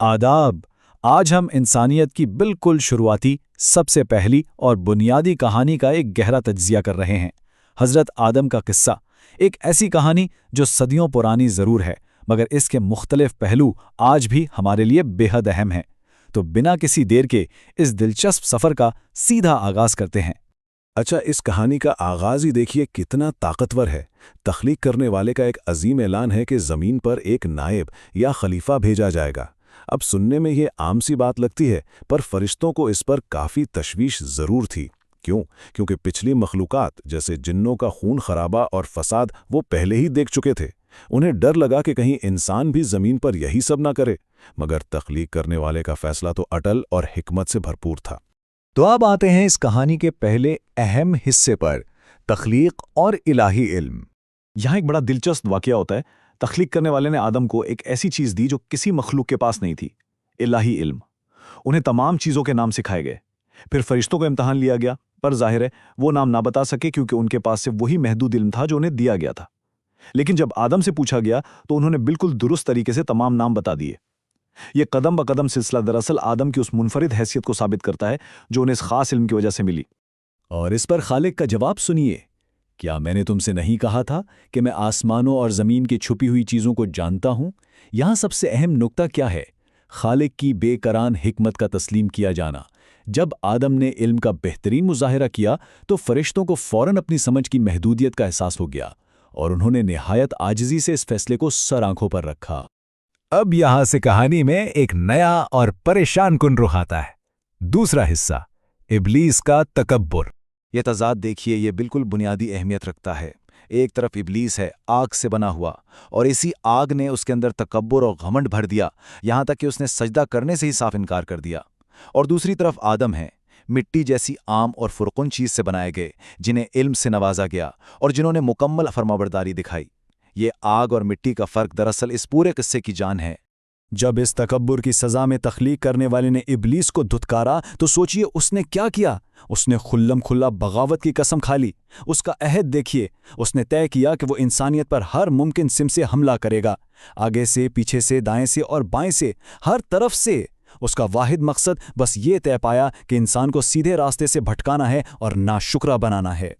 आदाब। आज हम इंसानियत की बिल्कुल शुरुआती, सबसे पहली और बुनियादी कहानी का एक गहरा तज्जिया कर रहे हैं। हज़रत आदम का किस्सा, एक ऐसी कहानी जो सदियों पुरानी ज़रूर है, मगर इसके मुख्तलिफ पहलू आज भी हमारे लिए बेहद अहम हैं। तो बिना किसी देर के इस दिलचस्प सफ़र का सीधा आगाज़ करते हैं। अच्छा, इस कहानी का आगाज ही देखिए कितना ताकतवर है। तख्लीक करने वाले का एक अजीम ऐलान है कि ज़मीन पर एक नायब या खलीफा भेजा जाएगा। अब सुनने में ये आम सी बात लगती है, पर फरिश्तों को इस पर काफ़ी तशवीश ज़रूर थी। क्यों? क्योंकि पिछली मखलूक़ात जैसे जिन्नों का खून खराबा और फसाद वो पहले ही देख चुके थे। उन्हें डर लगा कि कहीं इंसान भी ज़मीन पर यही सब ना करे, मगर तख्लीक करने वाले का फ़ैसला तो अटल और हिकमत से भरपूर था। तो अब आते हैं इस कहानी के पहले अहम हिस्से पर, तख्लीक और इलाही इल्म। यहाँ एक बड़ा दिलचस्प वाक़या होता है। तख्लीक करने वाले ने आदम को एक ऐसी चीज़ दी जो किसी मखलूक के पास नहीं थी, इलाही इल्म। उन्हें तमाम चीज़ों के नाम सिखाए गए। फिर फरिश्तों को इम्तहान लिया गया, पर जाहिर है वो नाम ना बता सके क्योंकि उनके पास से वही महदूद इल्म था जो उन्हें दिया गया था। लेकिन जब आदम से पूछा गया तो उन्होंने बिल्कुल दुरुस्त तरीके से तमाम नाम बता दिए। ये कदम ब कदम सिलसिला दरअसल आदम की उस मुनफरिद हैसियत को साबित करता है जो उन्हें इस खास इल्म की वजह से मिली। और इस पर खालिक का जवाब सुनिए, क्या मैंने तुमसे नहीं कहा था कि मैं आसमानों और ज़मीन की छुपी हुई चीज़ों को जानता हूँ? यहाँ सबसे अहम नुक्ता क्या है? खालिक की बेकरान हिकमत का तस्लीम किया जाना। जब आदम ने इल्म का बेहतरीन मुजाहिरा किया तो फरिश्तों को फ़ौरन अपनी समझ की महदूदियत का एहसास हो गया और उन्होंने निहायत आजिज़ी से इस फैसले को सर आंखों पर रखा। अब यहां से कहानी में एक नया और परेशान कुन रुख आता है। दूसरा हिस्सा, इब्लीस का तकब्बुर। ये तज़ाद देखिए, ये बिल्कुल बुनियादी अहमियत रखता है। एक तरफ इब्लीस है, आग से बना हुआ, और इसी आग ने उसके अंदर तकब्बुर और घमंड भर दिया, यहां तक कि उसने सजदा करने से ही साफ इनकार कर दिया। और दूसरी तरफ आदम है, मिट्टी जैसी आम और फुरकुन चीज़ से बनाए गए, जिन्हें इल्म से नवाजा गया और जिन्होंने मुकम्मल फरमाबरदारी दिखाई। ये आग और मिट्टी का फ़र्क दरअसल इस पूरे किस्से की जान है। जब इस तकब्बुर की सज़ा में तख्लीक करने वाले ने इब्लीस को धुतकारा तो सोचिए उसने क्या किया। उसने खुल्लम खुल्ला बगावत की कसम खा ली। उसका अहद देखिए, उसने तय किया कि वो इंसानियत पर हर मुमकिन सिम से हमला करेगा, आगे से, पीछे से, दाएं से और बाएं से, हर तरफ से। उसका वाहिद मकसद बस ये तय पाया कि इंसान को सीधे रास्ते से भटकाना है और नाशुक्रा बनाना है।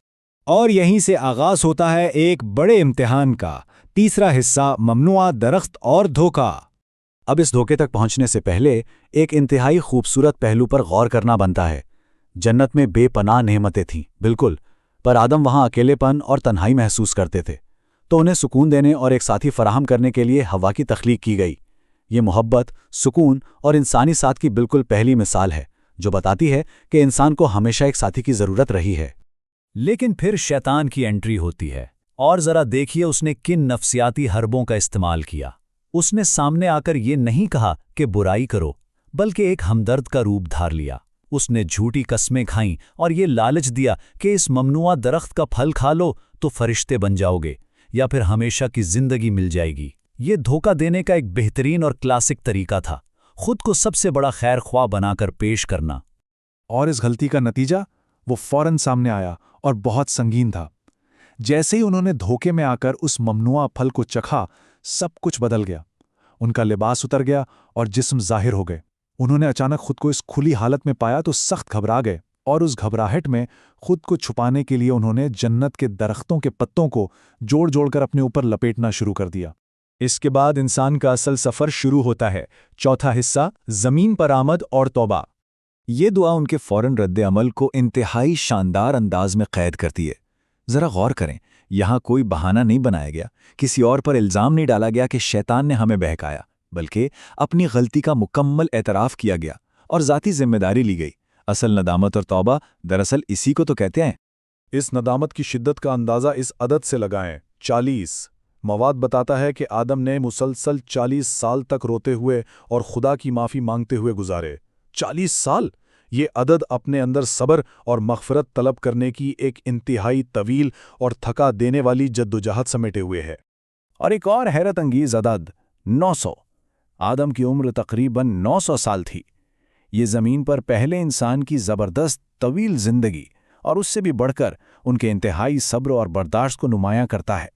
और यहीं से आगाज होता है एक बड़े इम्तिहान का। तीसरा हिस्सा, ममनुआ दरख्त और धोखा। अब इस धोखे तक पहुंचने से पहले एक इंतहाई खूबसूरत पहलू पर गौर करना बनता है। जन्नत में बेपनाह नेमतें थीं, बिल्कुल, पर आदम वहां अकेलेपन और तन्हाई महसूस करते थे। तो उन्हें सुकून देने और एक साथी फराहम करने के लिए हवा की तख्लीक की गई। ये मोहब्बत, सुकून और इंसानी साथ की बिल्कुल पहली मिसाल है जो बताती है कि इंसान को हमेशा एक साथी की ज़रूरत रही है। लेकिन फिर शैतान की एंट्री होती है, और ज़रा देखिए उसने किन नफ्सियाती हरबों का इस्तेमाल किया। उसने सामने आकर ये नहीं कहा कि बुराई करो, बल्कि एक हमदर्द का रूप धार लिया। उसने झूठी कस्में खाईं और ये लालच दिया कि इस ममनुआ दरख्त का फल खा लो तो फरिश्ते बन जाओगे या फिर हमेशा की जिंदगी मिल जाएगी। ये धोखा देने का एक बेहतरीन और क्लासिक तरीका था, खुद को सबसे बड़ा खैर ख्वाह बनाकर पेश करना। और इस गलती का नतीजा वो फौरन सामने आया और बहुत संगीन था। जैसे ही उन्होंने धोखे में आकर उस ममनुआ फल को चखा, सब कुछ बदल गया। उनका लिबास उतर गया और जिस्म जाहिर हो गए। उन्होंने अचानक खुद को इस खुली हालत में पाया तो सख्त घबरा गए, और उस घबराहट में खुद को छुपाने के लिए उन्होंने जन्नत के दरख्तों के पत्तों को जोड़ जोड़कर अपने ऊपर लपेटना शुरू कर दिया। इसके बाद इंसान का असल सफ़र शुरू होता है। चौथा हिस्सा, ज़मीन पर आमद और तौबा। ये दुआ उनके फ़ौरन रद्द अमल को इंतहाई शानदार अंदाज में कैद करती है। ज़रा गौर करें, यहाँ कोई बहाना नहीं बनाया गया, किसी और पर इल्ज़ाम नहीं डाला गया कि शैतान ने हमें बहकाया, बल्कि अपनी गलती का मुकम्मल एतराफ़ किया गया और ज़ाती जिम्मेदारी ली गई। असल नदामत और तौबा दरअसल इसी को तो कहते हैं। इस नदामत की शिद्दत का अंदाज़ा इस अदद से लगाएं, 40। मवाद बताता है कि आदम ने मुसलसल 40 साल तक रोते हुए और खुदा की माफ़ी मांगते हुए गुजारे। 40 साल! ये अदद अपने अंदर सब्र और मग़फ़िरत तलब करने की एक इंतहाई तवील और थका देने वाली जद्दोजहद समेटे हुए है। और एक और हैरत अंगीज़ अदद, 900। आदम की उम्र तकरीबन 900 साल थी। ये ज़मीन पर पहले इंसान की ज़बरदस्त तवील ज़िंदगी और उससे भी बढ़कर उनके इंतहाई सब्र और बर्दाश्त को नुमायां करता है।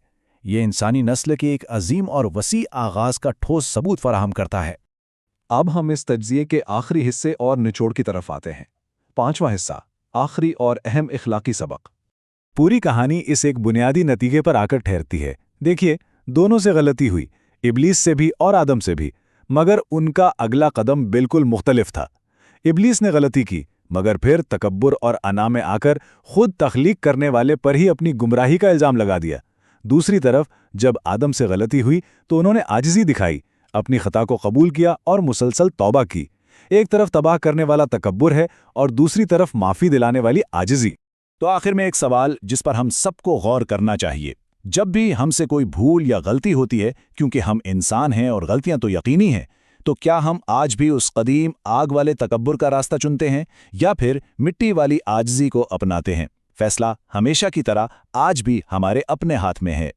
ये इंसानी नस्ल के एक अजीम और वसी आगाज़ का ठोस सबूत फराहम करता है। اب ہم اس تجزیے کے آخری حصے اور نچوڑ کی طرف آتے ہیں۔ 5واں حصہ، آخری اور اہم اخلاقی سبق۔ پوری کہانی اس ایک بنیادی نتیجے پر آ کر ٹھہرتی ہے۔ دیکھیے، دونوں سے غلطی ہوئی، ابلیس سے بھی اور آدم سے بھی، مگر ان کا اگلا قدم بالکل مختلف تھا۔ ابلیس نے غلطی کی، مگر پھر تکبر اور انا میں آ کر خود تخلیق کرنے والے پر ہی اپنی گمراہی کا الزام لگا دیا۔ دوسری طرف جب آدم سے غلطی ہوئی تو انہوں نے عاجزی دکھائی، اپنی خطا کو قبول کیا اور مسلسل توبہ کی۔ ایک طرف تباہ کرنے والا تکبر ہے اور دوسری طرف معافی دلانے والی عاجزی۔ تو آخر میں ایک سوال جس پر ہم سب کو غور کرنا چاہیے۔ جب بھی ہم سے کوئی بھول یا غلطی ہوتی ہے، کیونکہ ہم انسان ہیں اور غلطیاں تو یقینی ہیں، تو کیا ہم آج بھی اس قدیم آگ والے تکبر کا راستہ چنتے ہیں یا پھر مٹی والی عاجزی کو اپناتے ہیں؟ فیصلہ ہمیشہ کی طرح آج بھی ہمارے اپنے ہاتھ میں ہے۔